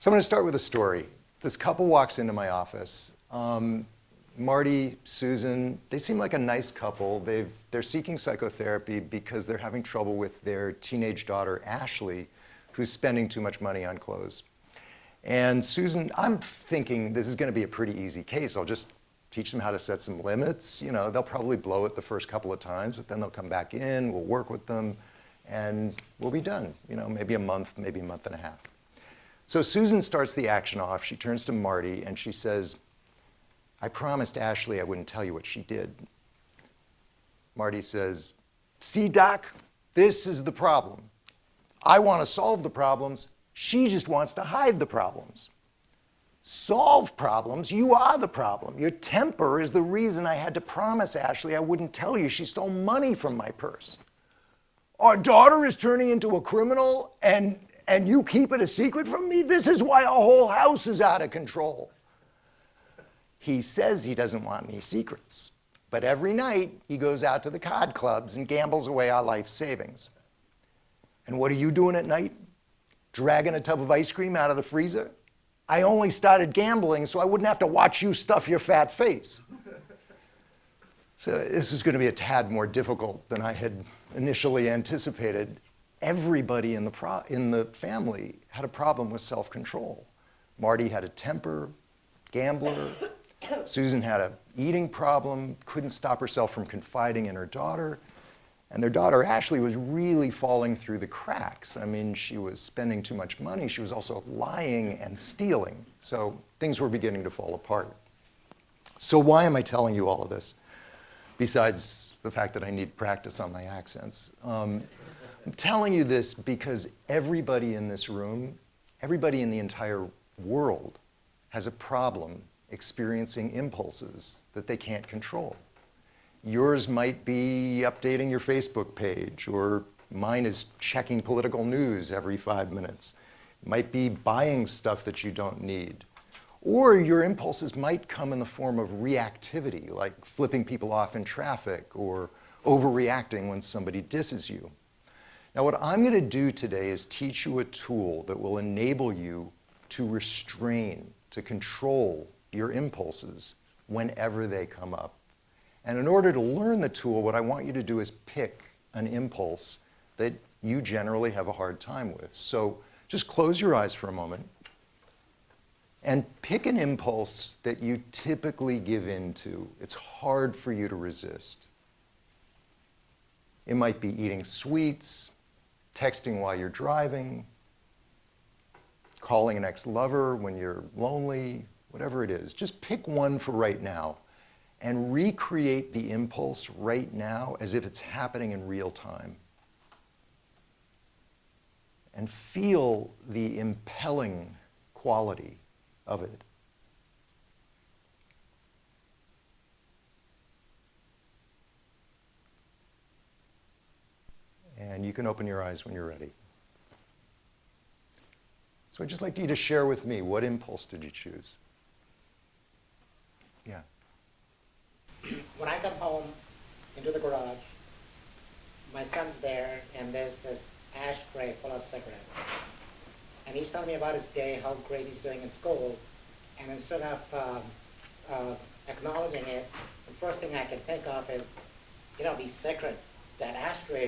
So I'm going to start with a story. This couple walks into my office. Marty, Susan, they seem like a nice couple. They're seeking psychotherapy because they're having trouble with their teenage daughter, Ashley, who's spending too much money on clothes. And Susan, I'm thinking this is going to be a pretty easy case. I'll just teach them how to set some limits. You know, they'll probably blow it the first couple of times, but then they'll come back in, we'll work with them, and we'll be done. You know, maybe a month, maybe a month and a half. So Susan starts the action off. She turns to Marty and she says, I promised Ashley I wouldn't tell you what she did. Marty says, see, Doc, this is the problem. I want to solve the problems. She just wants to hide the problems. Solve problems, you are the problem. Your temper is the reason I had to promise Ashley I wouldn't tell you she stole money from my purse. Our daughter is turning into a criminal and you keep it a secret from me? This is why our whole house is out of control. He says he doesn't want any secrets, but every night he goes out to the card clubs and gambles away our life savings. And what are you doing at night? Dragging a tub of ice cream out of the freezer? I only started gambling so I wouldn't have to watch you stuff your fat face. So this is going to be a tad more difficult than I had initially anticipated. Everybody in the family had a problem with self-control. Marty had a temper, gambler. Susan had an eating problem, couldn't stop herself from confiding in her daughter. And their daughter, Ashley, was really falling through the cracks. I mean, she was spending too much money. She was also lying and stealing. So things were beginning to fall apart. So why am I telling you all of this? Besides the fact that I need practice on my accents. I'm telling you this because everybody in this room, everybody in the entire world has a problem experiencing impulses that they can't control. Yours might be updating your Facebook page, or mine is checking political news every 5 minutes. It might be buying stuff that you don't need. Or your impulses might come in the form of reactivity, like flipping people off in traffic or overreacting when somebody disses you. Now, what I'm going to do today is teach you a tool that will enable you to restrain, to control your impulses whenever they come up. And in order to learn the tool, what I want you to do is pick an impulse that you generally have a hard time with. So just close your eyes for a moment and pick an impulse that you typically give in to. It's hard for you to resist. It might be eating sweets, texting while you're driving, calling an ex-lover when you're lonely, whatever it is. Just pick one for right now and recreate the impulse right now as if it's happening in real time. And feel the impelling quality of it. And you can open your eyes when you're ready. So I'd just like you to share with me, what impulse did you choose? Yeah. When I come home into the garage, my son's there, and there's this ashtray full of cigarettes. And he's telling me about his day, how great he's doing in school. And instead of acknowledging it, the first thing I can think of is, you know, these cigarettes, that ashtray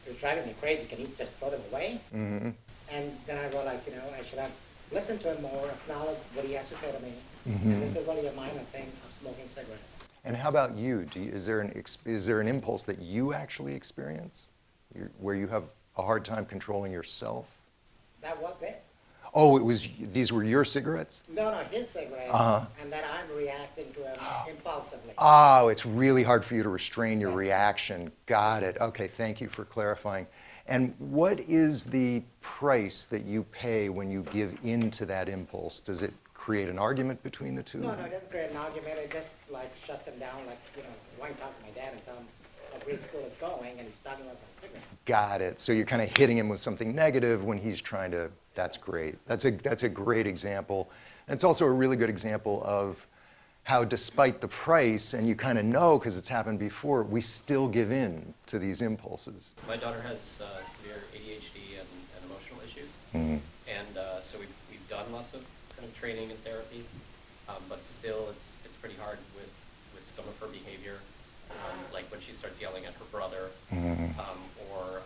is driving me crazy. Can you just throw them away? Mm-hmm. And then I realized, you know, I should have listened to him more, acknowledged what he has to say to me. Mm-hmm. And this is really a minor thing of smoking cigarettes. And how about you? Is there an impulse that you actually experience where you have a hard time controlling yourself? That was it. Oh, these were your cigarettes? No, his cigarettes, and that I'm reacting to him impulsively. Oh, it's really hard for you to restrain your reaction. Got it. Okay, thank you for clarifying. And what is the price that you pay when you give in to that impulse? Does it create an argument between the two? No, it doesn't create an argument. It just like shuts him down. Like, you know, why talk to my dad and tell him how great school is going, and he's talking about my cigarettes. Got it. So you're kind of hitting him with something negative when he's trying to. That's great. That's a great example. And it's also a really good example of how, despite the price, and you kind of know because it's happened before, we still give in to these impulses. My daughter has severe ADHD and emotional issues, Mm-hmm. and so we've done lots of kind of training and therapy, but still it's pretty hard with some of her behavior, like when she starts yelling at her brother, or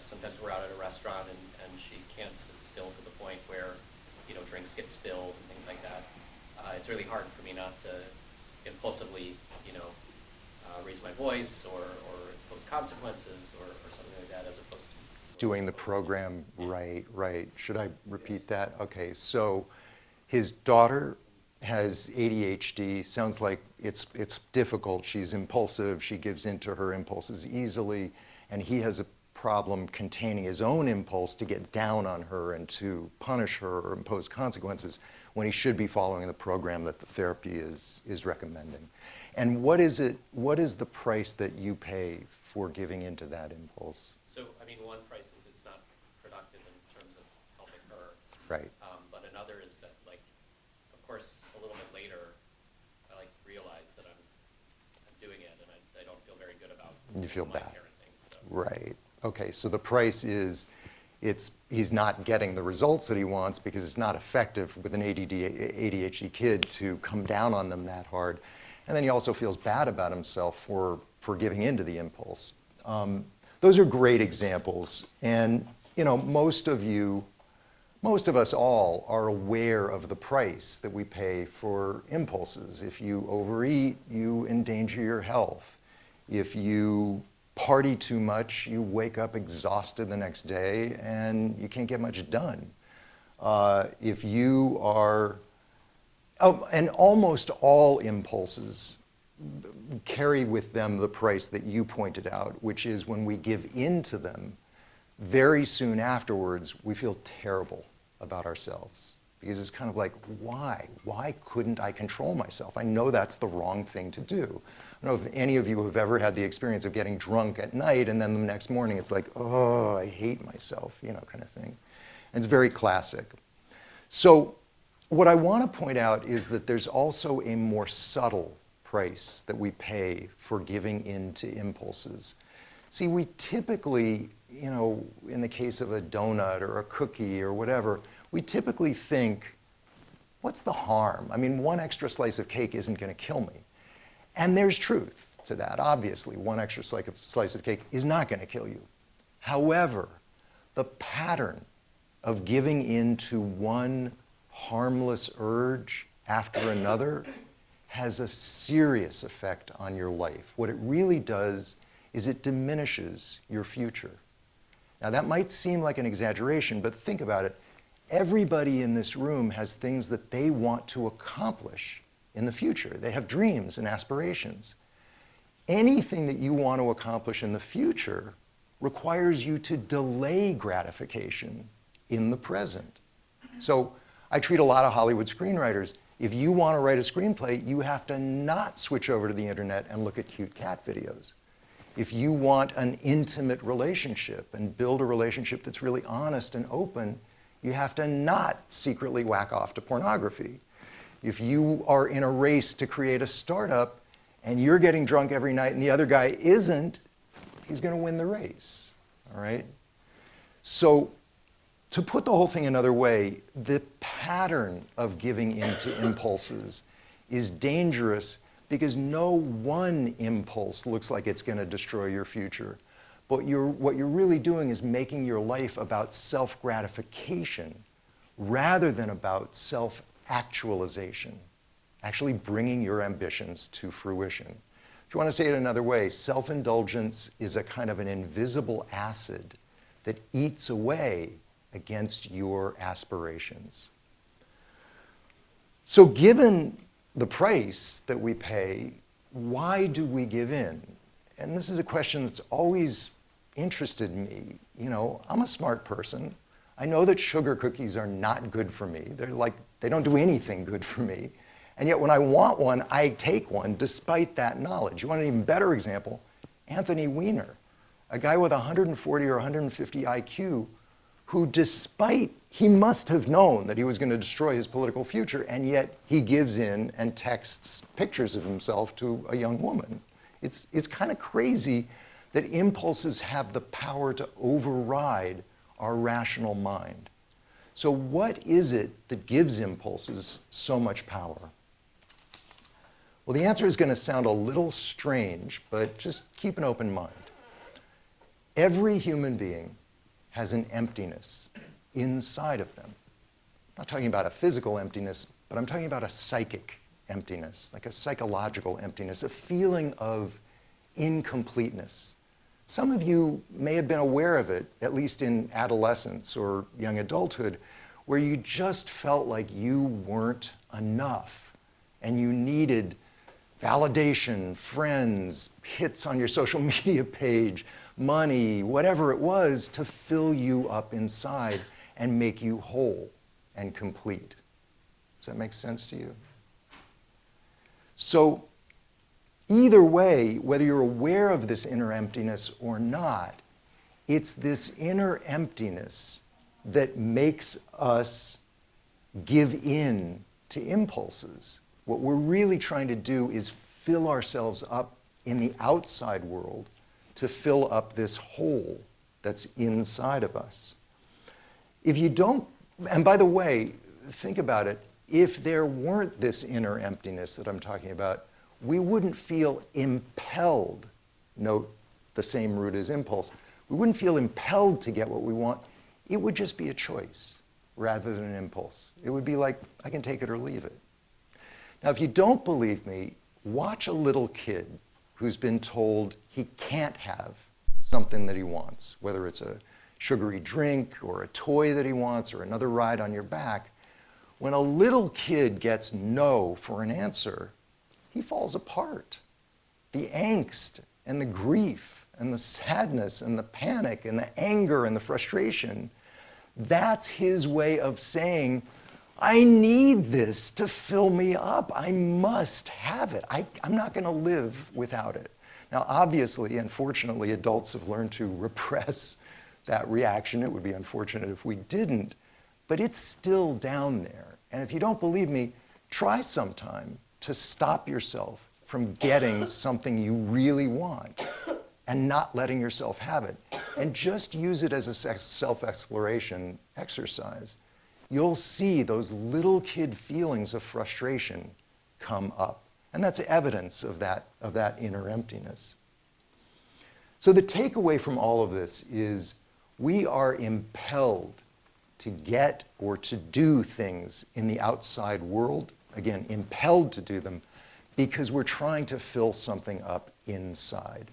sometimes we're out at a restaurant and she can't sit still to the point where, drinks get spilled and things like that. It's really hard for me not to impulsively, raise my voice or impose consequences or something like that, as opposed to Doing the program, right. Should I repeat that? Okay, so his daughter has ADHD. Sounds like it's difficult. She's impulsive. She gives in to her impulses easily, and he has a problem containing his own impulse to get down on her and to punish her or impose consequences when he should be following the program that the therapy is recommending. And what is the price that you pay for giving into that impulse? So, one price is it's not productive in terms of helping her. Right. But another is that, of course, a little bit later, I realize that I'm doing it, and I don't feel very good about You feel my bad. parenting. So. Right. Okay, so the price is he's not getting the results that he wants because it's not effective with an ADHD kid to come down on them that hard. And then he also feels bad about himself for giving in to the impulse. Those are great examples. And, most of us all are aware of the price that we pay for impulses. If you overeat, you endanger your health. If you party too much, you wake up exhausted the next day and you can't get much done. If you are, and almost all impulses carry with them the price that you pointed out, which is when we give in to them, very soon afterwards, we feel terrible about ourselves. Because it's kind of like, why? Why couldn't I control myself? I know that's the wrong thing to do. I don't know if any of you have ever had the experience of getting drunk at night and then the next morning it's like, oh, I hate myself, kind of thing. And it's very classic. So what I want to point out is that there's also a more subtle price that we pay for giving in to impulses. See, we typically, in the case of a donut or a cookie or whatever, we typically think, what's the harm? One extra slice of cake isn't going to kill me. And there's truth to that, obviously. One extra slice of cake is not going to kill you. However, the pattern of giving in to one harmless urge after another has a serious effect on your life. What it really does is it diminishes your future. Now, that might seem like an exaggeration, but think about it. Everybody in this room has things that they want to accomplish in the future. They have dreams and aspirations. Anything that you want to accomplish in the future requires you to delay gratification in the present. So I treat a lot of Hollywood screenwriters. If you want to write a screenplay, you have to not switch over to the internet and look at cute cat videos. If you want an intimate relationship and build a relationship that's really honest and open, you have to not secretly whack off to pornography. If you are in a race to create a startup and you're getting drunk every night and the other guy isn't, he's going to win the race, all right? So to put the whole thing another way, the pattern of giving in to impulses is dangerous because no one impulse looks like it's going to destroy your future. But what you're really doing is making your life about self-gratification rather than about self-actualization, actually bringing your ambitions to fruition. If you want to say it another way, self-indulgence is a kind of an invisible acid that eats away against your aspirations. So given the price that we pay, why do we give in? And this is a question that's always interested me. I'm a smart person. I know that sugar cookies are not good for me. They don't do anything good for me. And yet when I want one, I take one despite that knowledge. You want an even better example? Anthony Weiner, a guy with 140 or 150 IQ who he must have known that he was going to destroy his political future, and yet he gives in and texts pictures of himself to a young woman. It's kind of crazy that impulses have the power to override our rational mind. So what is it that gives impulses so much power? Well, the answer is going to sound a little strange, but just keep an open mind. Every human being has an emptiness inside of them. I'm not talking about a physical emptiness, but I'm talking about a psychic emptiness, like a psychological emptiness, a feeling of incompleteness. Some of you may have been aware of it, at least in adolescence or young adulthood, where you just felt like you weren't enough and you needed validation, friends, hits on your social media page, money, whatever it was, to fill you up inside and make you whole and complete. Does that make sense to you? So either way, whether you're aware of this inner emptiness or not, it's this inner emptiness that makes us give in to impulses. What we're really trying to do is fill ourselves up in the outside world to fill up this hole that's inside of us. If you don't, and by the way, think about it, if there weren't this inner emptiness that I'm talking about, we wouldn't feel impelled, note the same root as impulse, we wouldn't feel impelled to get what we want. It would just be a choice rather than an impulse. It would be like, I can take it or leave it. Now, if you don't believe me, watch a little kid who's been told he can't have something that he wants, whether it's a sugary drink or a toy that he wants or another ride on your back. When a little kid gets no for an answer, he falls apart. The angst and the grief and the sadness and the panic and the anger and the frustration, that's his way of saying, I need this to fill me up. I must have it. I'm not going to live without it. Now, obviously, unfortunately, adults have learned to repress that reaction. It would be unfortunate if we didn't, but it's still down there. And if you don't believe me, try sometime to stop yourself from getting something you really want and not letting yourself have it. And just use it as a self-exploration exercise. You'll see those little kid feelings of frustration come up. And that's evidence of that inner emptiness. So the takeaway from all of this is we are impelled to get or to do things in the outside world, again, impelled to do them, because we're trying to fill something up inside.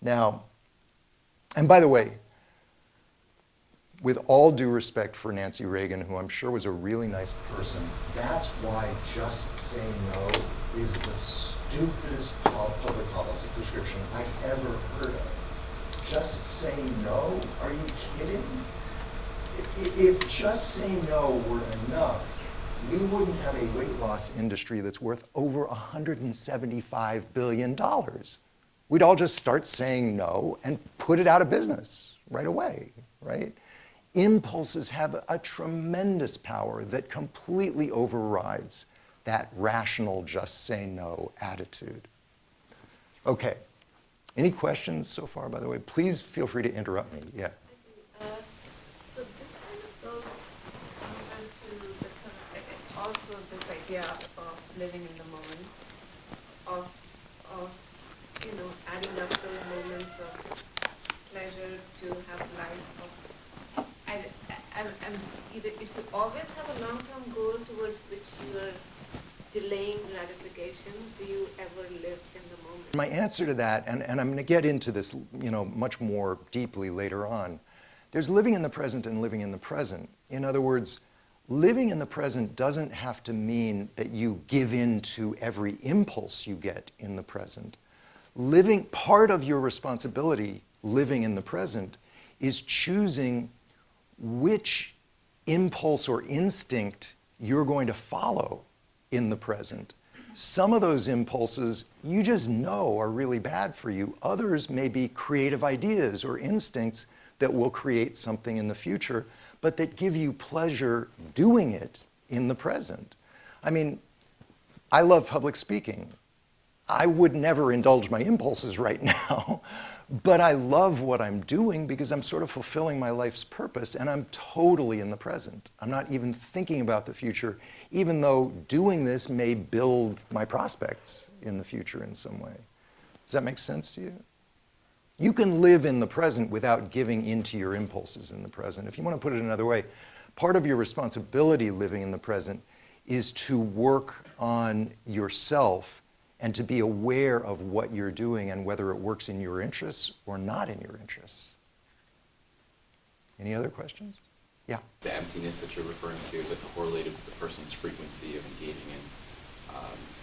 Now, and by the way, with all due respect for Nancy Reagan, who I'm sure was a really nice person, that's why just say no is the stupidest public policy prescription I've ever heard of. Just say no? Are you kidding? If just say no were enough, we wouldn't have a weight loss industry that's worth over $175 billion. We'd all just start saying no and put it out of business right away, right? Impulses have a tremendous power that completely overrides that rational just say no attitude. Okay, any questions so far, by the way? Please feel free to interrupt me, yeah. So this kind of goes into the kind of, also this idea of living in the moment, of adding up those moments of pleasure to have life of, and either if you always have a long-term goal towards which you are delaying gratification, do you ever live in the moment? My answer to that, and I'm going to get into this, much more deeply later on. There's living in the present and living in the present. In other words, living in the present doesn't have to mean that you give in to every impulse you get in the present. Part of your responsibility living in the present is choosing which impulse or instinct you're going to follow in the present. Some of those impulses you just know are really bad for you. Others may be creative ideas or instincts that will create something in the future, but that give you pleasure doing it in the present. I mean, I love public speaking. I would never indulge my impulses right now, But I love what I'm doing because I'm sort of fulfilling my life's purpose, and I'm totally in the present. I'm not even thinking about the future, even though doing this may build my prospects in the future in some way. Does that make sense to you? You can live in the present without giving into your impulses in the present. If you want to put it another way, part of your responsibility living in the present is to work on yourself and to be aware of what you're doing and whether it works in your interests or not in your interests. Any other questions? Yeah. The emptiness that you're referring to, is it correlated with the person's frequency of engaging in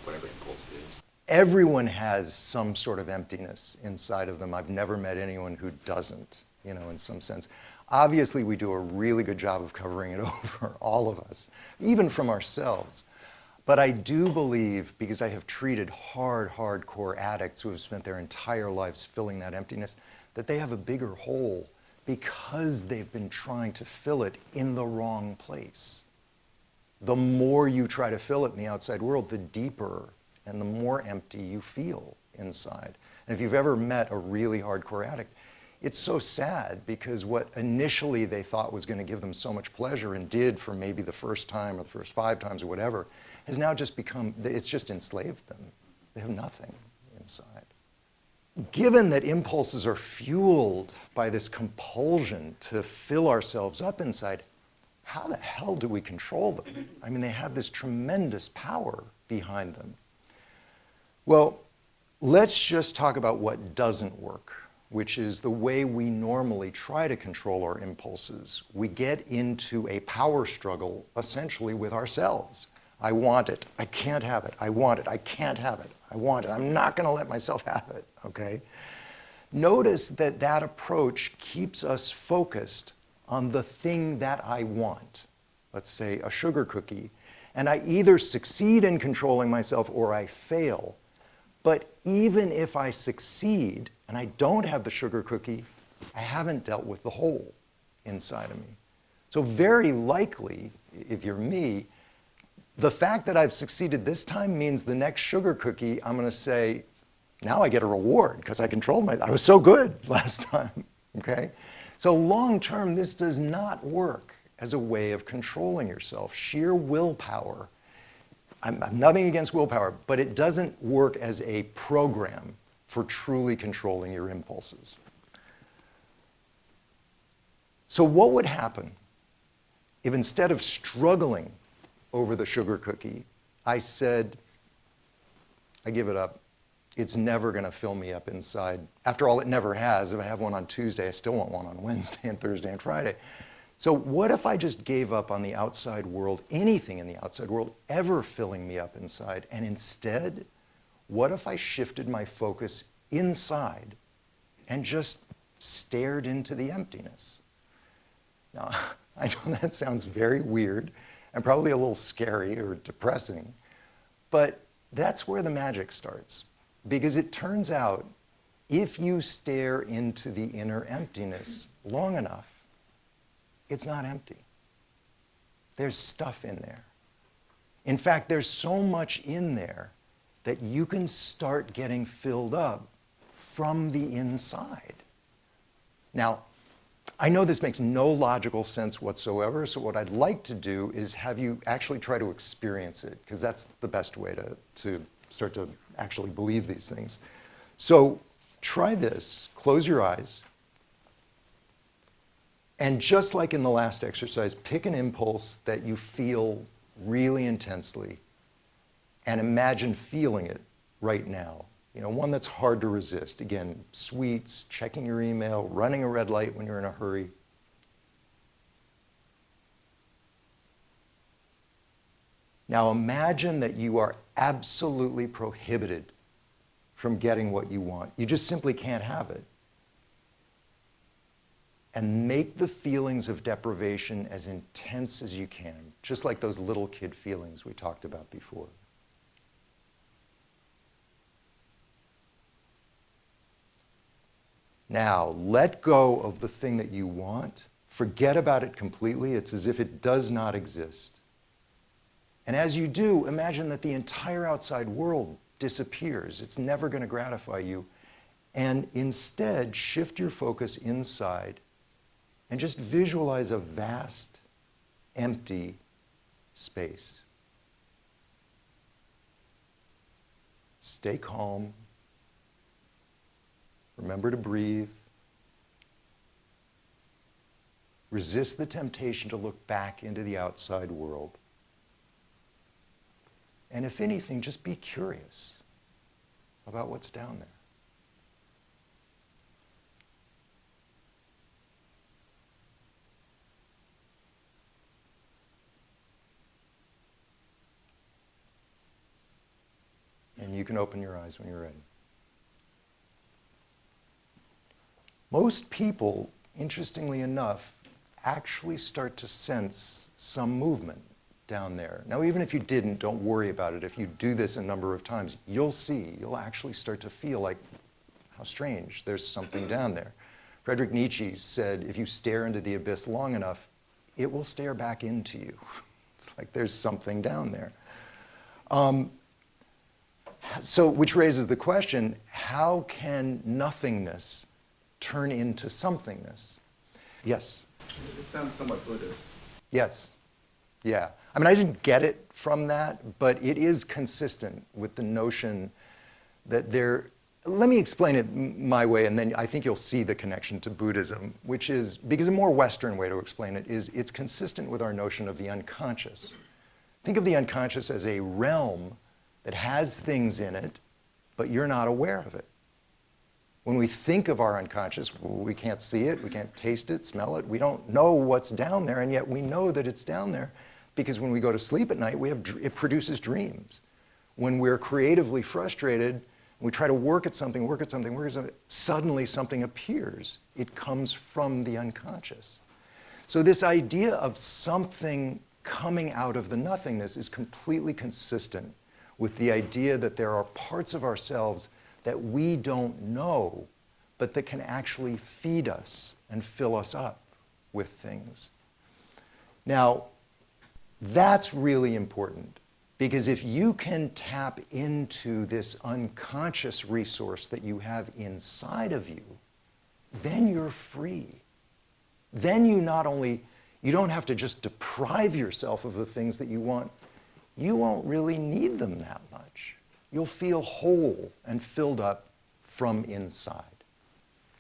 whatever impulse it is? Everyone has some sort of emptiness inside of them. I've never met anyone who doesn't, in some sense. Obviously, we do a really good job of covering it over, all of us, even from ourselves. But I do believe, because I have treated hardcore addicts who have spent their entire lives filling that emptiness, that they have a bigger hole because they've been trying to fill it in the wrong place. The more you try to fill it in the outside world, the deeper and the more empty you feel inside. And if you've ever met a really hardcore addict, it's so sad because what initially they thought was going to give them so much pleasure and did for maybe the first time or the first 5 times or whatever, has now just become, it's just enslaved them. They have nothing inside. Given that impulses are fueled by this compulsion to fill ourselves up inside, how the hell do we control them? I mean, they have this tremendous power behind them. Well, let's just talk about what doesn't work, which is the way we normally try to control our impulses. We get into a power struggle, essentially, with ourselves. I want it, I can't have it. I want it, I can't have it. I want it, I'm not gonna let myself have it, okay? Notice that that approach keeps us focused on the thing that I want. Let's say a sugar cookie. And I either succeed in controlling myself or I fail. But even if I succeed and I don't have the sugar cookie, I haven't dealt with the hole inside of me. So very likely, if you're me, the fact that I've succeeded this time means the next sugar cookie, I'm going to say, now I get a reward because I controlled I was so good last time, okay? So long term, this does not work as a way of controlling yourself. Sheer willpower, I'm nothing against willpower, but it doesn't work as a program for truly controlling your impulses. So what would happen if instead of struggling over the sugar cookie, I said, I give it up. It's never going to fill me up inside. After all, it never has. If I have one on Tuesday, I still want one on Wednesday and Thursday and Friday. So what if I just gave up on the outside world, anything in the outside world ever filling me up inside, and instead, what if I shifted my focus inside and just stared into the emptiness? Now, I know that sounds very weird and probably a little scary or depressing, but that's where the magic starts. Because it turns out, if you stare into the inner emptiness long enough, it's not empty. There's stuff in there. In fact, there's so much in there that you can start getting filled up from the inside. Now, I know this makes no logical sense whatsoever, so what I'd like to do is have you actually try to experience it, because that's the best way to start to actually believe these things. So try this. Close your eyes. And just like in the last exercise, pick an impulse that you feel really intensely and imagine feeling it right now. One that's hard to resist. Again, sweets, checking your email, running a red light when you're in a hurry. Now imagine that you are absolutely prohibited from getting what you want. You just simply can't have it. And make the feelings of deprivation as intense as you can, just like those little kid feelings we talked about before. Now, let go of the thing that you want. Forget about it completely. It's as if it does not exist. And as you do, imagine that the entire outside world disappears. It's never going to gratify you. and instead shift your focus inside and just visualize a vast, empty space. Stay calm. Remember to breathe. Resist the temptation to look back into the outside world. And if anything, just be curious about what's down there. And you can open your eyes when you're ready. Most people, interestingly enough, actually start to sense some movement down there. Now, even if you didn't, don't worry about it. If you do this a number of times, you'll actually start to feel like, how strange, there's something down there. Friedrich Nietzsche said, if you stare into the abyss long enough, it will stare back into you. It's like there's something down there. So, which raises the question, how can nothingness turn into somethingness? Yes? It sounds somewhat Buddhist. Yes. Yeah. I mean, I didn't get it from that, but it is consistent with the notion that let me explain it my way, and then I think you'll see the connection to Buddhism, which is, because a more Western way to explain it is, it's consistent with our notion of the unconscious. Think of the unconscious as a realm that has things in it, but you're not aware of it. When we think of our unconscious, we can't see it, we can't taste it, smell it, we don't know what's down there, and yet we know that it's down there because when we go to sleep at night, it produces dreams. When we're creatively frustrated, we try to work at something, suddenly something appears. It comes from the unconscious. So this idea of something coming out of the nothingness is completely consistent with the idea that there are parts of ourselves that we don't know, but that can actually feed us and fill us up with things. Now, that's really important, because if you can tap into this unconscious resource that you have inside of you, then you're free. Then you don't have to just deprive yourself of the things that you want. You won't really need them that much. You'll feel whole and filled up from inside.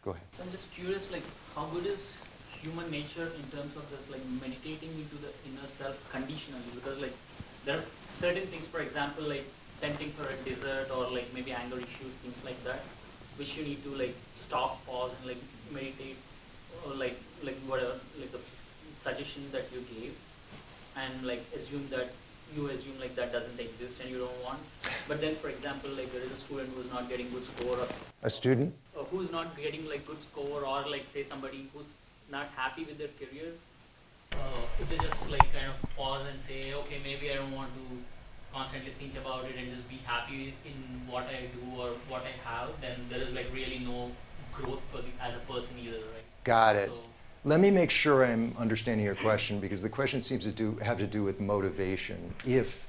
Go ahead. So I'm just curious, like, how good is human nature in terms of this, like, meditating into the inner self conditionally? Because, like, there are certain things, for example, like tempting for a dessert or like maybe anger issues, things like that, which you need to like stop, pause, and like meditate, or like whatever, like the suggestion that you gave, and like assume like that doesn't exist and you don't want. But then, for example, like there is a student who's not getting good score, or A student? who's not getting like good score, or like say somebody who's not happy with their career. If they just like kind of pause and say, okay, maybe I don't want to constantly think about it and just be happy in what I do or what I have, then there is like really no growth as a person either, right? Got it. So, Let me make sure I'm understanding your question, because the question seems to have to do with motivation. If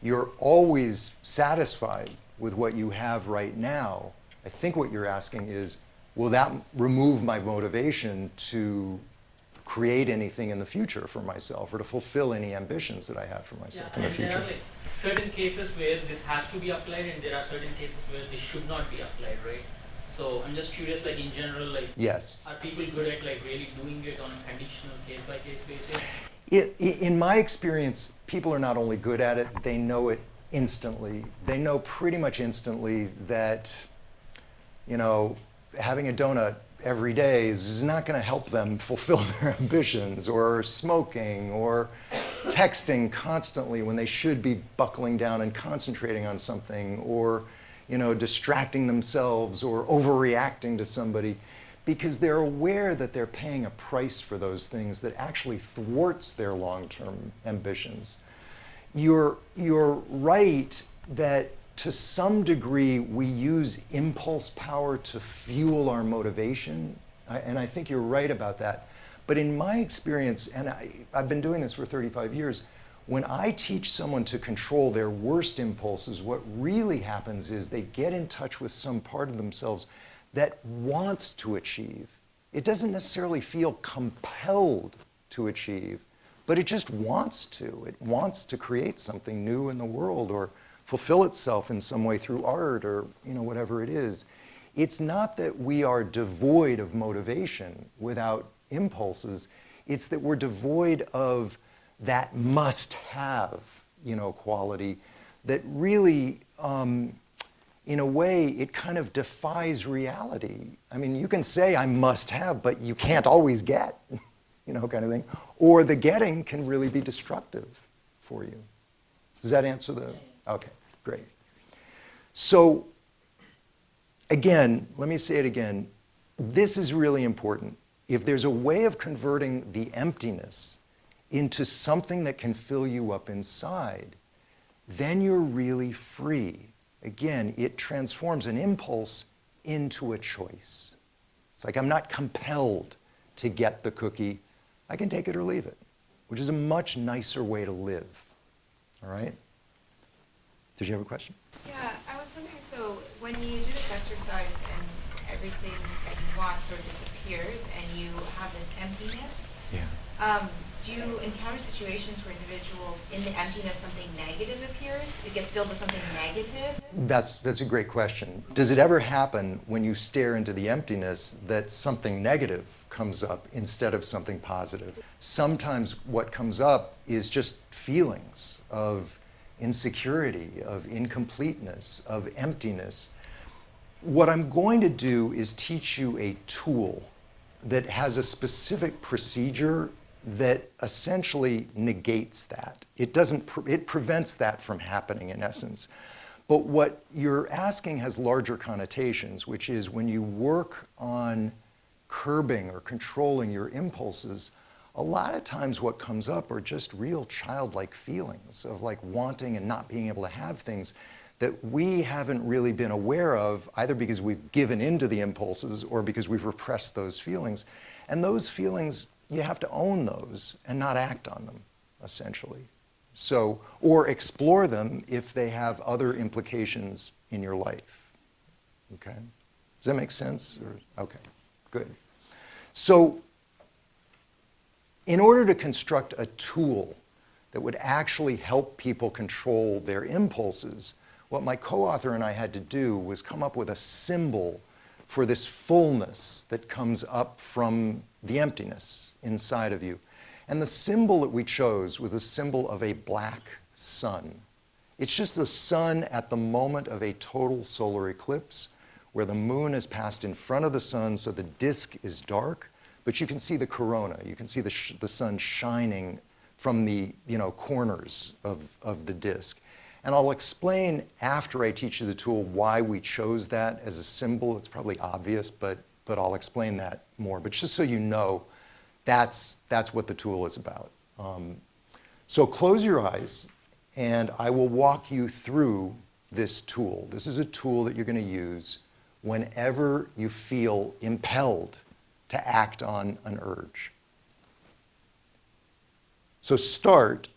you're always satisfied with what you have right now, I think what you're asking is, will that remove my motivation to create anything in the future for myself, or to fulfill any ambitions that I have for myself in the future? There are like certain cases where this has to be applied, and there are certain cases where this should not be applied, right? So I'm just curious, like in general, like Yes. are people good at like really doing it on a conditional case-by-case basis? In my experience, people are not only good at it, they know it instantly. They know pretty much instantly that, you know, having a donut every day is not going to help them fulfill their ambitions, or smoking, or texting constantly when they should be buckling down and concentrating on something, or, you know, distracting themselves or overreacting to somebody, because they're aware that they're paying a price for those things that actually thwarts their long-term ambitions. You're right that to some degree we use impulse power to fuel our motivation, and I think you're right about that. But in my experience, and I've been doing this for 35 years, when I teach someone to control their worst impulses, what really happens is they get in touch with some part of themselves that wants to achieve. It doesn't necessarily feel compelled to achieve, but it just wants to. It wants to create something new in the world or fulfill itself in some way through art or whatever it is. It's not that we are devoid of motivation without impulses. It's that we're devoid of that must-have, quality that really, in a way, it kind of defies reality. I mean, you can say I must have, but you can't always get, kind of thing. Or the getting can really be destructive for you. Does that answer the? Okay, great. So, again, let me say it again. This is really important. If there's a way of converting the emptiness into something that can fill you up inside, then you're really free. Again, it transforms an impulse into a choice. It's like I'm not compelled to get the cookie. I can take it or leave it, which is a much nicer way to live. All right? Did you have a question? Yeah, I was wondering, so when you do this exercise and everything that you want sort of disappears and you have this emptiness, Yeah. do you encounter situations where individuals, in the emptiness, something negative appears? It gets filled with something negative? That's a great question. Does it ever happen when you stare into the emptiness that something negative comes up instead of something positive? Sometimes what comes up is just feelings of insecurity, of incompleteness, of emptiness. What I'm going to do is teach you a tool that has a specific procedure that essentially negates that. It prevents that from happening in essence. But what you're asking has larger connotations, which is when you work on curbing or controlling your impulses, a lot of times what comes up are just real childlike feelings of like wanting and not being able to have things that we haven't really been aware of, either because we've given into the impulses or because we've repressed those feelings. And those feelings, you have to own those and not act on them, essentially. So, or explore them if they have other implications in your life. Okay? Does that make sense? Okay, good. So, in order to construct a tool that would actually help people control their impulses, what my co-author and I had to do was come up with a symbol for this fullness that comes up from the emptiness inside of you. And the symbol that we chose was a symbol of a black sun. It's just the sun at the moment of a total solar eclipse, where the moon has passed in front of the sun, so the disk is dark, but you can see the corona. You can see the sun shining from the corners of the disk. And I'll explain after I teach you the tool why we chose that as a symbol. It's probably obvious, but I'll explain that more. But just so you know, that's what the tool is about. So close your eyes, and I will walk you through this tool. This is a tool that you're going to use whenever you feel impelled to act on an urge. So start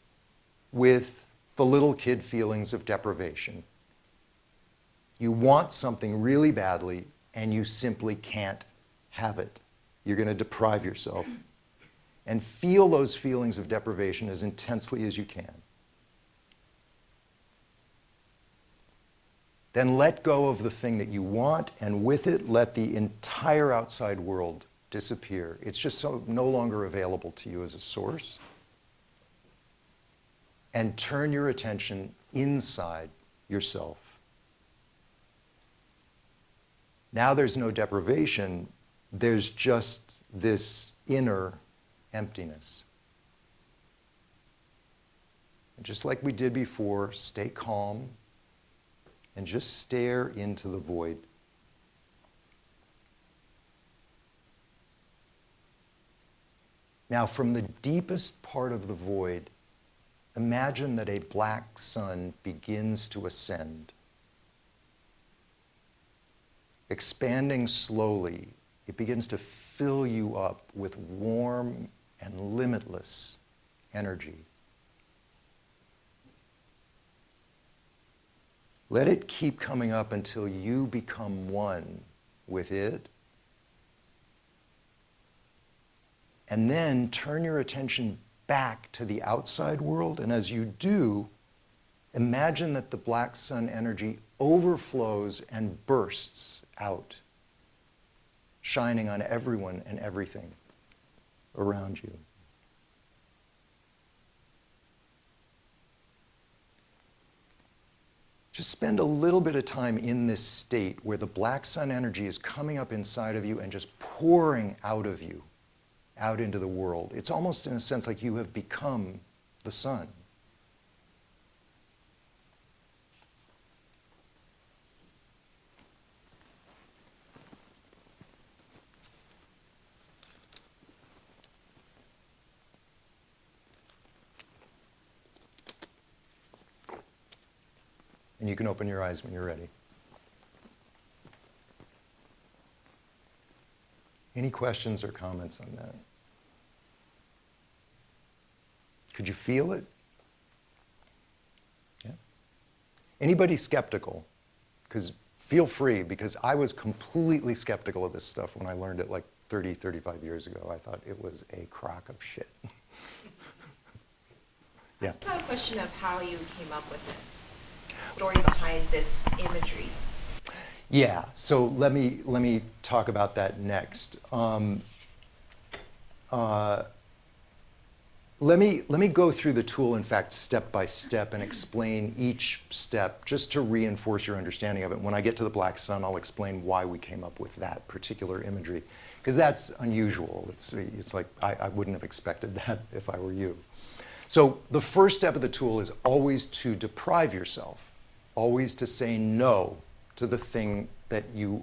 with the little kid feelings of deprivation. You want something really badly, and you simply can't have it. You're going to deprive yourself. And feel those feelings of deprivation as intensely as you can. Then let go of the thing that you want, and with it, let the entire outside world disappear. It's just no longer available to you as a source. And turn your attention inside yourself. Now there's no deprivation, there's just this inner emptiness. And just like we did before, stay calm and just stare into the void. Now, from the deepest part of the void, imagine that a black sun begins to ascend. Expanding slowly, it begins to fill you up with warm and limitless energy. Let it keep coming up until you become one with it. And then turn your attention back to the outside world. And as you do, imagine that the black sun energy overflows and bursts out, shining on everyone and everything around you. Just spend a little bit of time in this state where the black sun energy is coming up inside of you and just pouring out of you, out into the world. It's almost in a sense like you have become the sun. And you can open your eyes when you're ready. Any questions or comments on that? Could you feel it? Yeah. Anybody skeptical? Because feel free, because I was completely skeptical of this stuff when I learned it like 30, 35 years ago. I thought it was a crock of shit. Yeah. I just have a question of how you came up with it. Story behind this imagery. Yeah, so let me talk about that next. Let me go through the tool, in fact, step by step and explain each step just to reinforce your understanding of it. When I get to the black sun, I'll explain why we came up with that particular imagery, because that's unusual. It's like I wouldn't have expected that if I were you. So the first step of the tool is always to deprive yourself, always to say no to the thing that you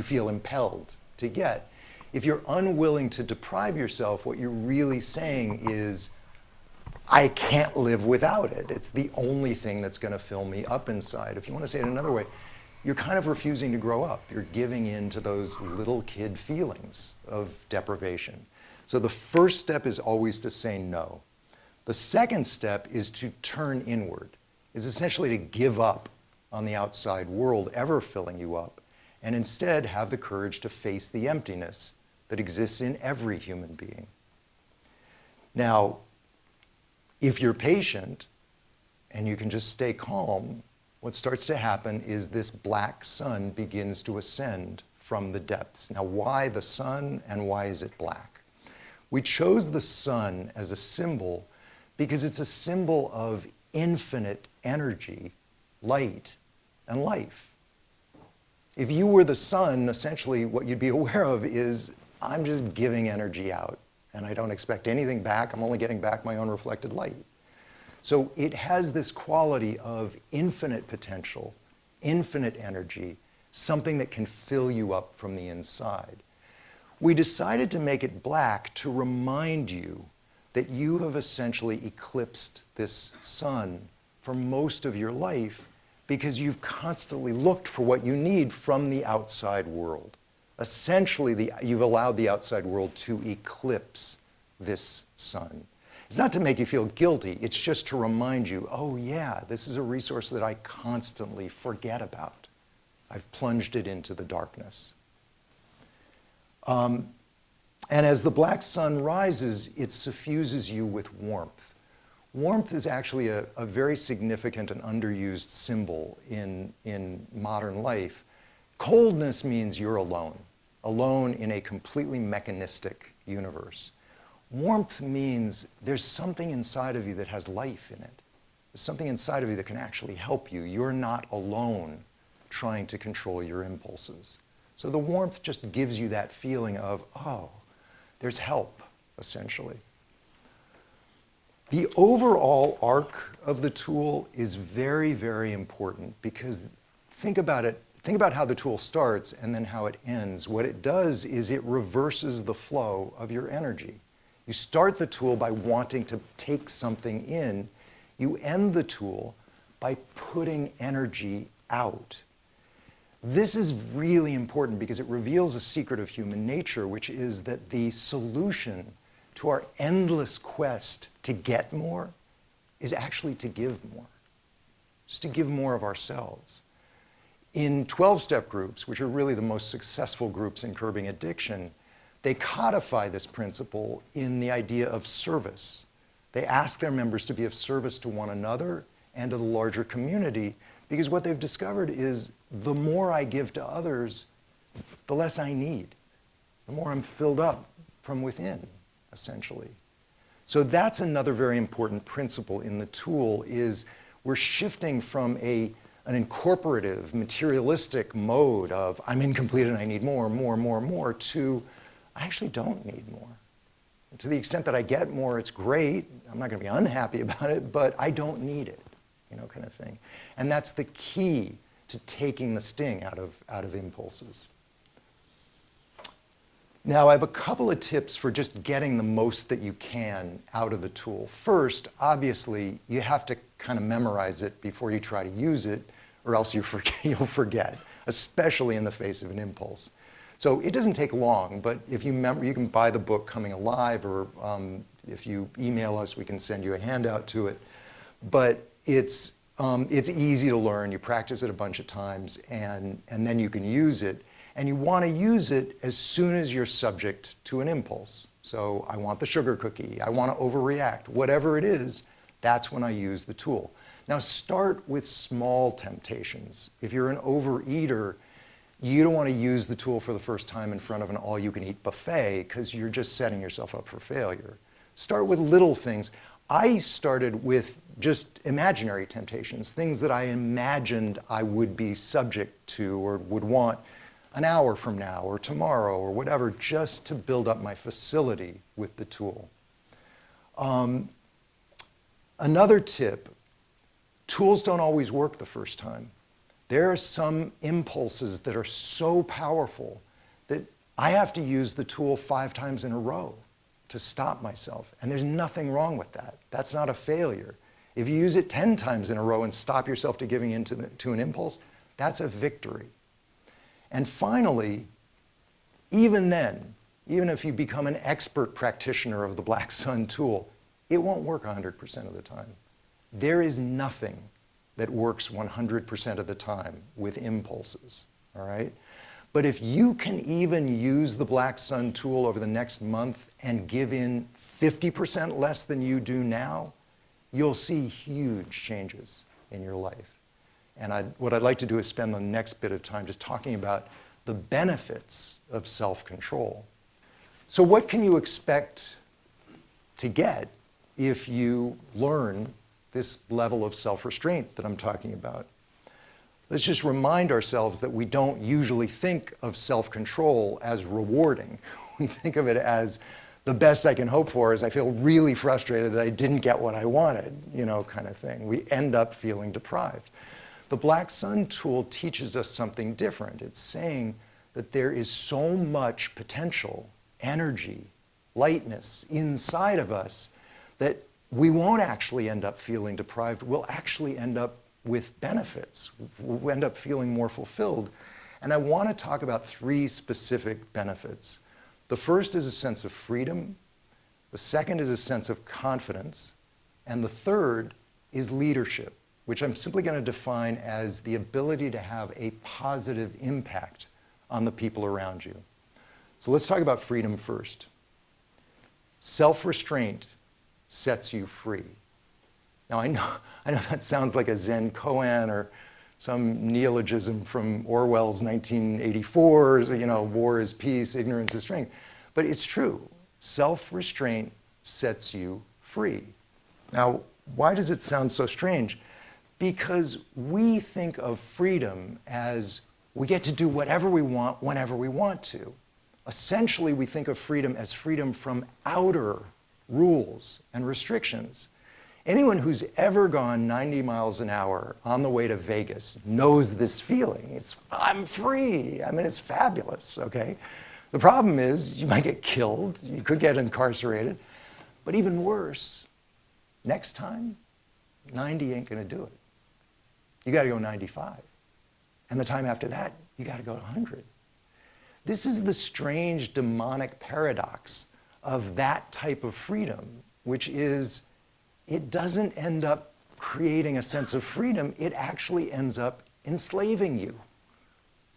feel impelled to get. If you're unwilling to deprive yourself, what you're really saying is, I can't live without it. It's the only thing that's going to fill me up inside. If you want to say it another way, you're kind of refusing to grow up. You're giving in to those little kid feelings of deprivation. So the first step is always to say no. The second step is to turn inward, is essentially to give up on the outside world ever filling you up, and instead have the courage to face the emptiness that exists in every human being. Now, if you're patient and you can just stay calm, what starts to happen is this black sun begins to ascend from the depths. Now, why the sun and why is it black? We chose the sun as a symbol because it's a symbol of infinite energy, light, and life. If you were the sun, essentially what you'd be aware of is, I'm just giving energy out, and I don't expect anything back. I'm only getting back my own reflected light. So it has this quality of infinite potential, infinite energy, something that can fill you up from the inside. We decided to make it black to remind you that you have essentially eclipsed this sun for most of your life because you've constantly looked for what you need from the outside world. Essentially, you've allowed the outside world to eclipse this sun. It's not to make you feel guilty, it's just to remind you, oh yeah, this is a resource that I constantly forget about. I've plunged it into the darkness. And as the black sun rises, it suffuses you with warmth. Warmth is actually a very significant and underused symbol in modern life. Coldness means you're alone, alone in a completely mechanistic universe. Warmth means there's something inside of you that has life in it. There's something inside of you that can actually help you. You're not alone trying to control your impulses. So the warmth just gives you that feeling of, oh, there's help, essentially. The overall arc of the tool is very, very important because think about it. Think about how the tool starts and then how it ends. What it does is it reverses the flow of your energy. You start the tool by wanting to take something in. You end the tool by putting energy out. This is really important because it reveals a secret of human nature, which is that the solution to our endless quest to get more is actually to give more. Just to give more of ourselves. in 12-step groups, which are really the most successful groups in curbing addiction, they codify this principle in the idea of service. They ask their members to be of service to one another and to the larger community, because what they've discovered is the more I give to others, the less I need, the more I'm filled up from within, essentially. So that's another very important principle in the tool, is we're shifting from an incorporative, materialistic mode of I'm incomplete and I need more, more, more, more, to I actually don't need more. And to the extent that I get more, it's great. I'm not going to be unhappy about it, but I don't need it, kind of thing. And that's the key to taking the sting out of impulses. Now, I have a couple of tips for just getting the most that you can out of the tool. First, obviously, you have to kind of memorize it before you try to use it, or else you'll forget, especially in the face of an impulse. So it doesn't take long, but if you remember, you can buy the book Coming Alive, or if you email us, we can send you a handout to it. But it's easy to learn. You practice it a bunch of times, and then you can use it. And you want to use it as soon as you're subject to an impulse. So I want the sugar cookie, I want to overreact, whatever it is, that's when I use the tool. Now start with small temptations. If you're an overeater, you don't want to use the tool for the first time in front of an all-you-can-eat buffet, because you're just setting yourself up for failure. Start with little things. I started with just imaginary temptations, things that I imagined I would be subject to or would want an hour from now or tomorrow or whatever, just to build up my facility with the tool. Another tip, tools don't always work the first time. There are some impulses that are so powerful that I have to use the tool 5 times in a row to stop myself. And there's nothing wrong with that. That's not a failure. If you use it 10 times in a row and stop yourself to giving in to an impulse, that's a victory. And finally, even then, even if you become an expert practitioner of the Black Sun tool, it won't work 100% of the time. There is nothing that works 100% of the time with impulses, all right? But if you can even use the Black Sun tool over the next month and give in 50% less than you do now, you'll see huge changes in your life. And what I'd like to do is spend the next bit of time just talking about the benefits of self-control. So what can you expect to get if you learn this level of self-restraint that I'm talking about? Let's just remind ourselves that we don't usually think of self-control as rewarding. We think of it as the best I can hope for is I feel really frustrated that I didn't get what I wanted, kind of thing. We end up feeling deprived. The Black Sun tool teaches us something different. It's saying that there is so much potential, energy, lightness inside of us that we won't actually end up feeling deprived. We'll actually end up with benefits. We'll end up feeling more fulfilled. And I want to talk about 3 specific benefits. The first is a sense of freedom. The second is a sense of confidence. And the third is leadership, which I'm simply going to define as the ability to have a positive impact on the people around you. So let's talk about freedom first. Self-restraint sets you free. Now I know that sounds like a Zen koan or some neologism from Orwell's 1984, war is peace, ignorance is strength. But it's true. Self-restraint sets you free. Now, why does it sound so strange? Because we think of freedom as we get to do whatever we want whenever we want to. Essentially, we think of freedom as freedom from outer rules and restrictions. Anyone who's ever gone 90 miles an hour on the way to Vegas knows this feeling. I'm free. It's fabulous, okay? The problem is you might get killed, you could get incarcerated, but even worse, next time, 90 ain't gonna do it. You gotta go 95. And the time after that, you gotta go to 100. This is the strange demonic paradox of that type of freedom, which is it doesn't end up creating a sense of freedom, it actually ends up enslaving you.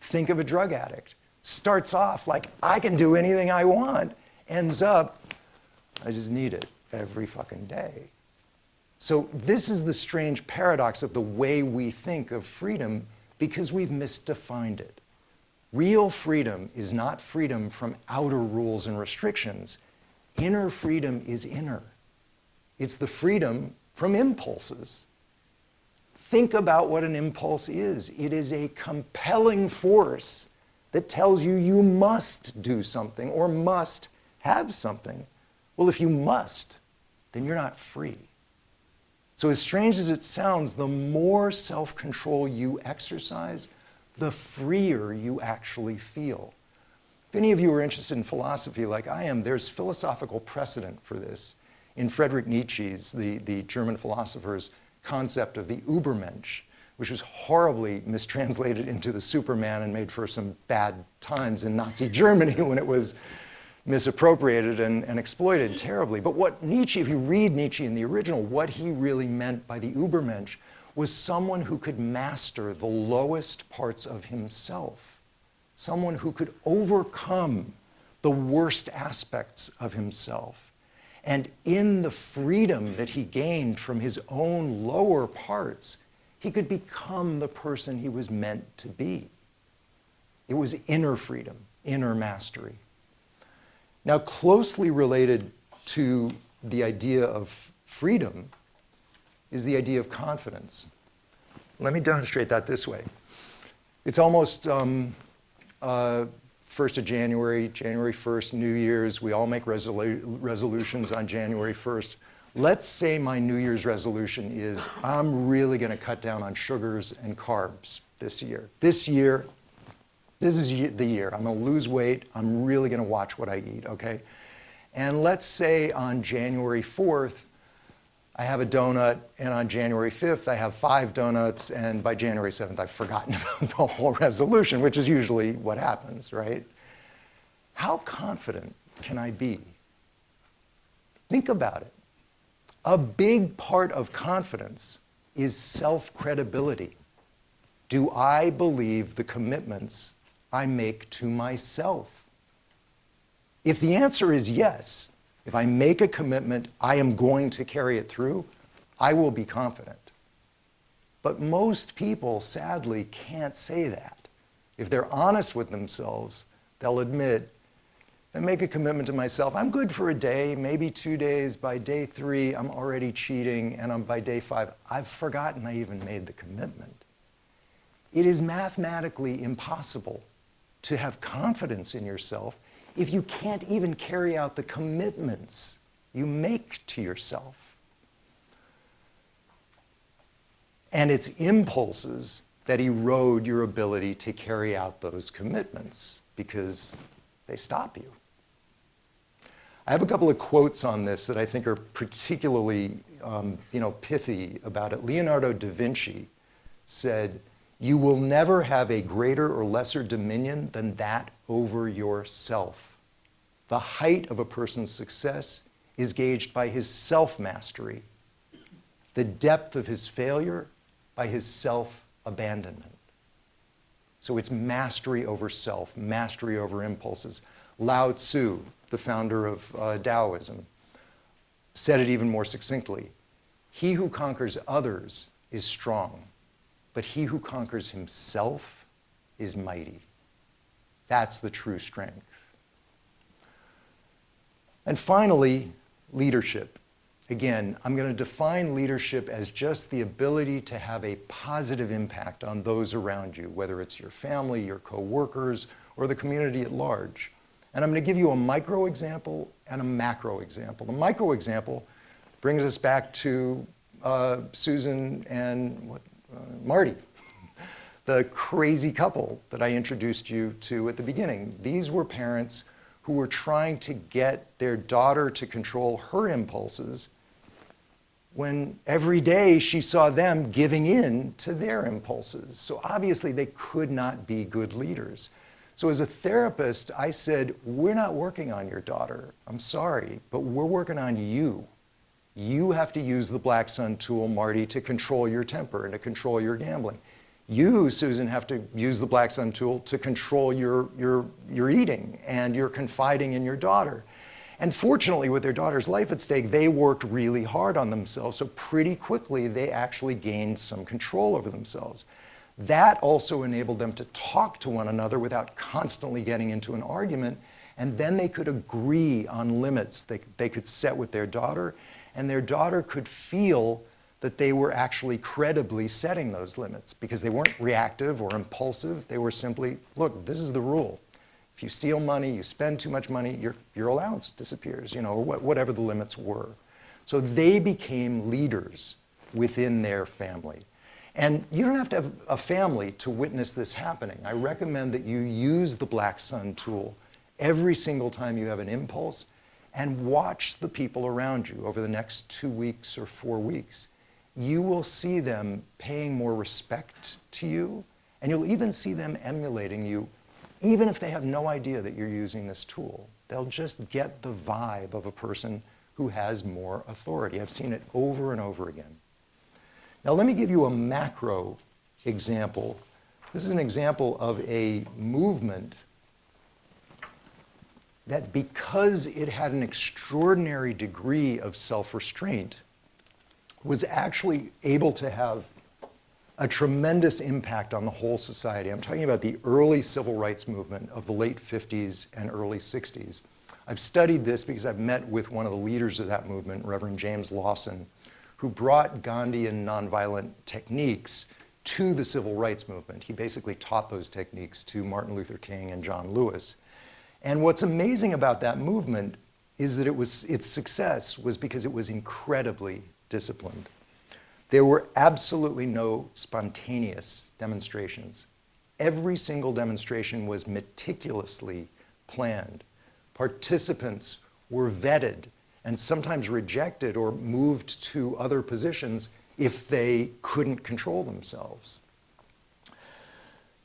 Think of a drug addict. Starts off like, I can do anything I want, ends up, I just need it every fucking day. So this is the strange paradox of the way we think of freedom because we've misdefined it. Real freedom is not freedom from outer rules and restrictions. Inner freedom is inner. It's the freedom from impulses. Think about what an impulse is. It is a compelling force that tells you you must do something or must have something. Well, if you must, then you're not free. So as strange as it sounds, the more self-control you exercise, the freer you actually feel. If any of you are interested in philosophy like I am, there's philosophical precedent for this. In Friedrich Nietzsche's, the German philosopher's concept of the Übermensch, which was horribly mistranslated into the Superman and made for some bad times in Nazi Germany when it was misappropriated and exploited terribly. But what Nietzsche, if you read Nietzsche in the original, what he really meant by the Übermensch was someone who could master the lowest parts of himself, someone who could overcome the worst aspects of himself. And in the freedom that he gained from his own lower parts, he could become the person he was meant to be. It was inner freedom, inner mastery. Now, closely related to the idea of freedom is the idea of confidence. Let me demonstrate that this way. It's almost 1st of January, January 1st, New Year's. We all make resolutions on January 1st. Let's say my New Year's resolution is I'm really going to cut down on sugars and carbs this year. This is the year. I'm going to lose weight. I'm really going to watch what I eat, okay? And let's say on January 4th, I have a donut, and on January 5th, I have 5 donuts, and by January 7th, I've forgotten about the whole resolution, which is usually what happens, right? How confident can I be? Think about it. A big part of confidence is self-credibility. Do I believe the commitments I make to myself? If the answer is yes, if I make a commitment, I am going to carry it through, I will be confident. But most people, sadly, can't say that. If they're honest with themselves, they'll admit, I make a commitment to myself, I'm good for a day, maybe 2 days. By day 3, I'm already cheating, and by day 5, I've forgotten I even made the commitment. It is mathematically impossible to have confidence in yourself if you can't even carry out the commitments you make to yourself. And it's impulses that erode your ability to carry out those commitments because they stop you. I have a couple of quotes on this that I think are particularly pithy about it. Leonardo da Vinci said, "You will never have a greater or lesser dominion than that over yourself. The height of a person's success is gauged by his self-mastery, the depth of his failure by his self-abandonment." So it's mastery over self, mastery over impulses. Lao Tzu, the founder of Taoism, said it even more succinctly. He who conquers others is strong, but he who conquers himself is mighty. That's the true strength. And finally, leadership. Again, I'm going to define leadership as just the ability to have a positive impact on those around you, whether it's your family, your coworkers, or the community at large. And I'm going to give you a micro example and a macro example. The micro example brings us back to Susan and Marty, the crazy couple that I introduced you to at the beginning. These were parents who were trying to get their daughter to control her impulses when every day she saw them giving in to their impulses. So obviously they could not be good leaders. So as a therapist, I said, we're not working on your daughter. I'm sorry, but we're working on you. You have to use the Black Sun tool, Marty, to control your temper and to control your gambling. You, Susan, have to use the Black Sun tool to control your eating, and you're confiding in your daughter. And fortunately, with their daughter's life at stake, they worked really hard on themselves. So pretty quickly, they actually gained some control over themselves. That also enabled them to talk to one another without constantly getting into an argument. And then they could agree on limits they could set with their daughter, and their daughter could feel that they were actually credibly setting those limits because they weren't reactive or impulsive. They were simply, look, this is the rule. If you steal money, you spend too much money, your allowance disappears, or whatever the limits were. So they became leaders within their family. And you don't have to have a family to witness this happening. I recommend that you use the Black Sun tool every single time you have an impulse and watch the people around you over the next 2 weeks or 4 weeks. You will see them paying more respect to you, and you'll even see them emulating you, even if they have no idea that you're using this tool. They'll just get the vibe of a person who has more authority. I've seen it over and over again. Now let me give you a macro example. This is an example of a movement that, because it had an extraordinary degree of self-restraint, was actually able to have a tremendous impact on the whole society. I'm talking about the early civil rights movement of the late 50s and early 60s. I've studied this because I've met with one of the leaders of that movement, Reverend James Lawson, who brought Gandhian nonviolent techniques to the civil rights movement. He basically taught those techniques to Martin Luther King and John Lewis. And what's amazing about that movement is that its success was because it was incredibly disciplined. There were absolutely no spontaneous demonstrations. Every single demonstration was meticulously planned. Participants were vetted and sometimes rejected or moved to other positions if they couldn't control themselves.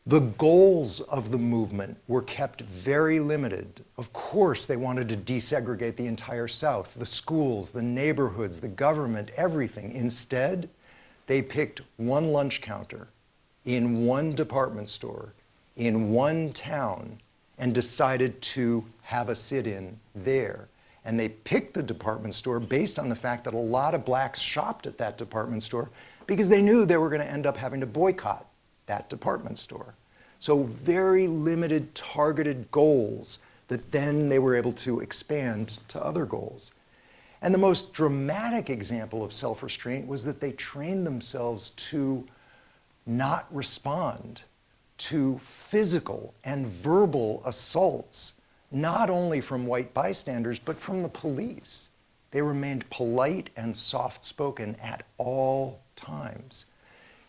The goals of the movement were kept very limited. Of course, they wanted to desegregate the entire South, the schools, the neighborhoods, the government, everything. Instead, they picked one lunch counter in one department store in one town and decided to have a sit-in there. And they picked the department store based on the fact that a lot of blacks shopped at that department store because they knew they were going to end up having to boycott that department store. So very limited, targeted goals that then they were able to expand to other goals. And the most dramatic example of self-restraint was that they trained themselves to not respond to physical and verbal assaults, not only from white bystanders, but from the police. They remained polite and soft-spoken at all times.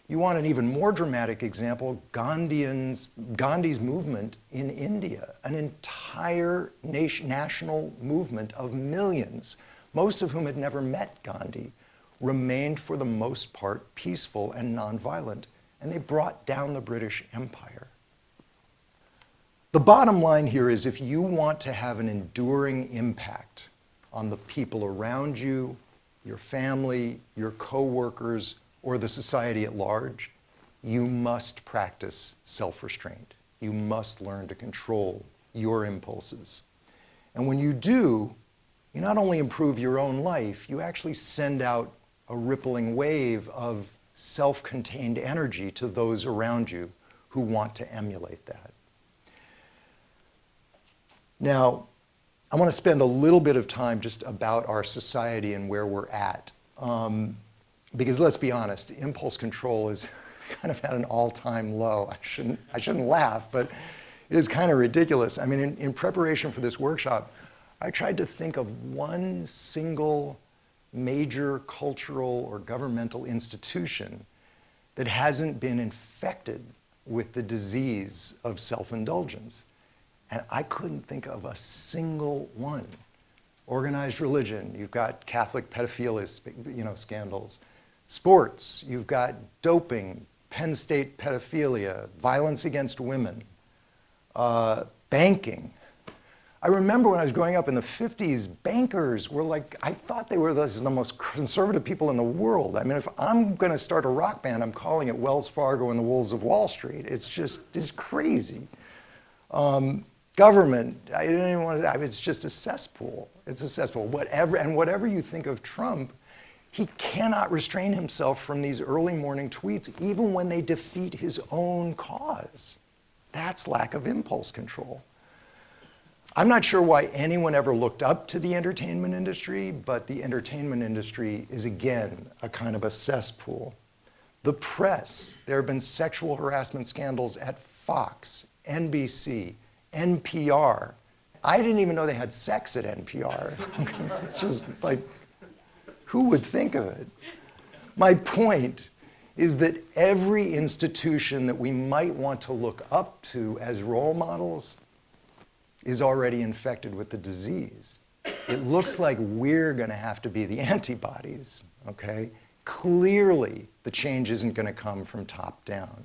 You want an even more dramatic example, Gandhi's movement in India, an entire national movement of millions, most of whom had never met Gandhi, remained for the most part peaceful and nonviolent, and they brought down the British Empire. The bottom line here is, if you want to have an enduring impact on the people around you, your family, your coworkers, or the society at large, you must practice self-restraint. You must learn to control your impulses. And when you do, you not only improve your own life, you actually send out a rippling wave of self-contained energy to those around you who want to emulate that. Now, I want to spend a little bit of time just about our society and where we're at. Because let's be honest, impulse control is kind of at an all-time low. I shouldn't laugh, but it is kind of ridiculous. I mean, in preparation for this workshop, I tried to think of one single major cultural or governmental institution that hasn't been infected with the disease of self-indulgence. And I couldn't think of a single one. Organized religion, you've got Catholic pedophilia, scandals. Sports, you've got doping, Penn State pedophilia, violence against women, banking. I remember when I was growing up in the 50s, bankers were like, I thought they were the most conservative people in the world. I mean, if I'm going to start a rock band, I'm calling it Wells Fargo and the Wolves of Wall Street. It's crazy. Government, I didn't even want to, I mean, it's just a cesspool. It's a cesspool. Whatever you think of Trump, he cannot restrain himself from these early morning tweets, even when they defeat his own cause. That's lack of impulse control. I'm not sure why anyone ever looked up to the entertainment industry, but the entertainment industry is, again, a kind of a cesspool. The press, there have been sexual harassment scandals at Fox, NBC, NPR. I didn't even know they had sex at NPR. Just like, who would think of it? My point is that every institution that we might want to look up to as role models is already infected with the disease. It looks like we're going to have to be the antibodies, okay? Clearly, the change isn't going to come from top down.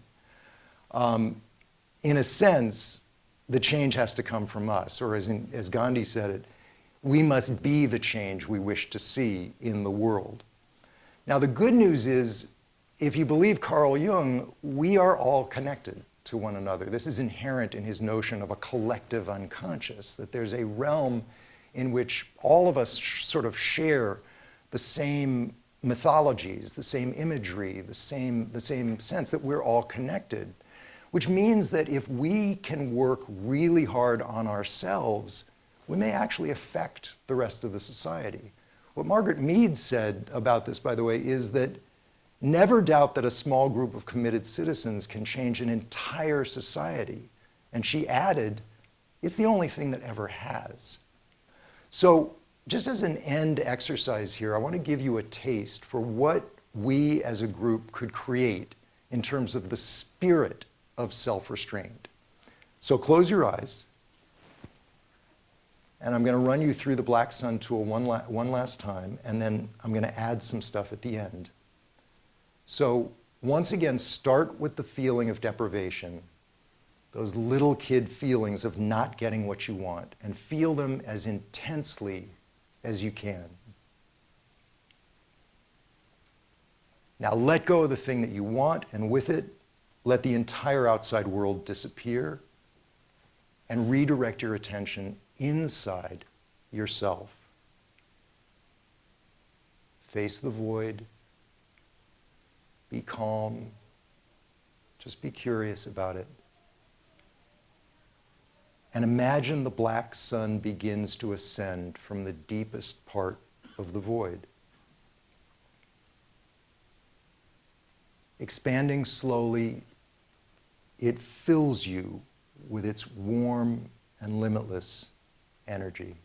In a sense, the change has to come from us, or as Gandhi said it, we must be the change we wish to see in the world. Now, the good news is, if you believe Carl Jung, we are all connected to one another. This is inherent in his notion of a collective unconscious, that there's a realm in which all of us sort of share the same mythologies, the same imagery, the same sense that we're all connected, which means that if we can work really hard on ourselves, we may actually affect the rest of the society. What Margaret Mead said about this, by the way, is that never doubt that a small group of committed citizens can change an entire society. And she added, it's the only thing that ever has. So just as an end exercise here, I want to give you a taste for what we as a group could create in terms of the spirit of self-restraint. So close your eyes. And I'm going to run you through the black sun tool one last time, and then I'm going to add some stuff at the end. So once again, start with the feeling of deprivation, those little kid feelings of not getting what you want, and feel them as intensely as you can. Now let go of the thing that you want, and with it, let the entire outside world disappear, and redirect your attention inside yourself. Face the void. Be calm. Just be curious about it. And imagine the black sun begins to ascend from the deepest part of the void. Expanding slowly, it fills you with its warm and limitless energy.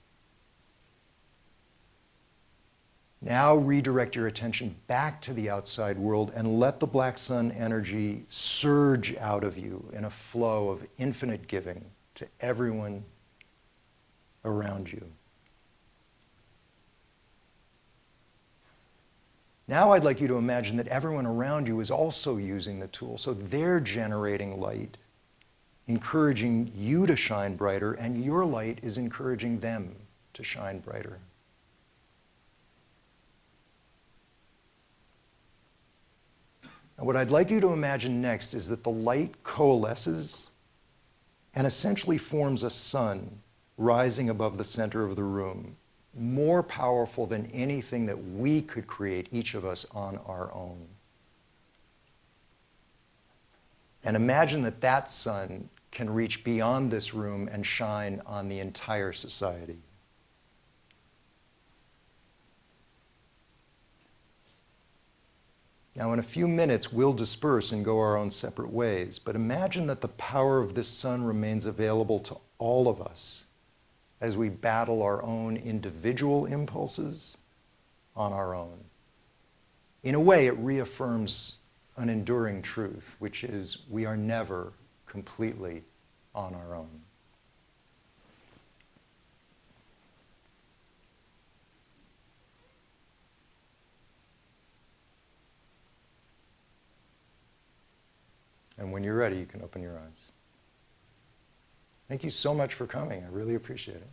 Now redirect your attention back to the outside world and let the black sun energy surge out of you in a flow of infinite giving to everyone around you. Now I'd like you to imagine that everyone around you is also using the tool, so they're generating light, encouraging you to shine brighter, and your light is encouraging them to shine brighter. And what I'd like you to imagine next is that the light coalesces and essentially forms a sun rising above the center of the room, more powerful than anything that we could create, each of us, on our own. And imagine that that sun can reach beyond this room and shine on the entire society. Now, in a few minutes, we'll disperse and go our own separate ways, but imagine that the power of this sun remains available to all of us as we battle our own individual impulses on our own. In a way, it reaffirms an enduring truth, which is we are never completely on our own. And when you're ready, you can open your eyes. Thank you so much for coming. I really appreciate it.